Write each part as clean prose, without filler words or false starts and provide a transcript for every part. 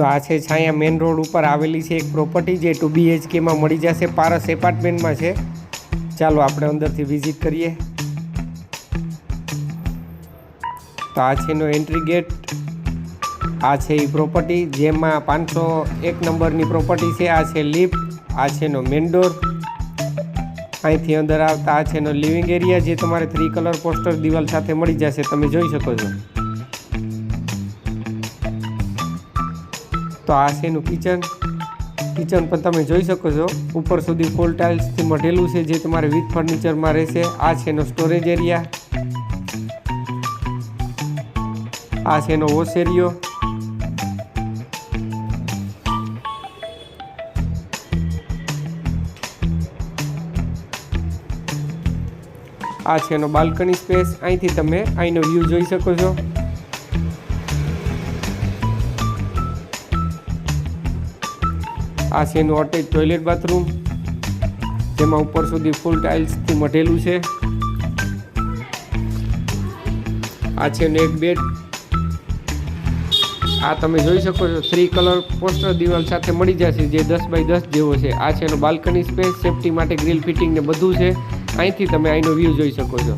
તો આ છે છાયા મેન રોડ ઉપર આવેલી છે એક પ્રોપર્ટી જે 2 BHK માં મળી જશે, પારસ એપાર્ટમેન્ટમાં છે। ચાલો આપણે અંદરથી વિઝિટ કરીએ। તો આ છે એનો એન્ટ્રી ગેટ, આ છે એ પ્રોપર્ટી જેમાં 501 નંબરની પ્રોપર્ટી છે। આ છે લિફ્ટ, આ છે એનો મેન ડોર। અહીંથી અંદર આવતા આ છે એનો લિવિંગ એરિયા જે તમારે 3 કલર પોસ્ટર દિવાલ સાથે મળી જશે, તમે જોઈ શકો છો। તો આ છે એનું કિચન પણ તમે જોઈ શકો છો, ઉપર સુધી ફૂલ ટાઇલ્સથી મઢેલું છે જે તમારે વિથ ફર્નિચરમાં રહેશે। આ છે એનો સ્ટોરેજ એરિયા, આ છે એનો વોશ એરિયો, આ છે એનો બાલ્કની સ્પેસ, અહીંથી તમે અહીંનો વ્યૂ જોઈ શકો છો। આ છે એનું અટેચ ટોયલેટ બાથરૂમ જેમાં ઉપર સુધી ફૂલ ટાઇલ્સથી મઢેલું છે। આ છે એનું એક બેડ, આ તમે જોઈ શકો છો 3 કલર પોસ્ટર દિવાલ સાથે મળી જશે જે 10 બાય 10 જેવો છે। આ છે એનો બાલ્કની સ્પેસ, સેફટી માટે ગ્રીલ ફિટિંગ ને બધું છે। અહીંથી તમે અહીંનો વ્યૂ જોઈ શકો છો।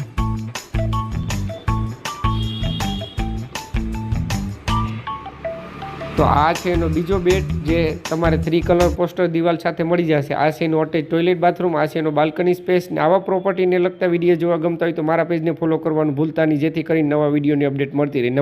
તો આ છે એનો બીજો બેડ જે તમારે 3 કલર પોસ્ટર દિવાલ સાથે મળી જશે। આ છે એનું અટેચ ટોયલેટ બાથરૂમ, આ છે એનો બાલ્કની સ્પેસ। ને આવા પ્રોપર્ટીને લગતા વિડીયો જોવા ગમતા હોય તો મારા પેજને ફોલો કરવાનું ભૂલતા નહીં, જેથી કરીને નવા વિડીયોની અપડેટ મળતી રહે।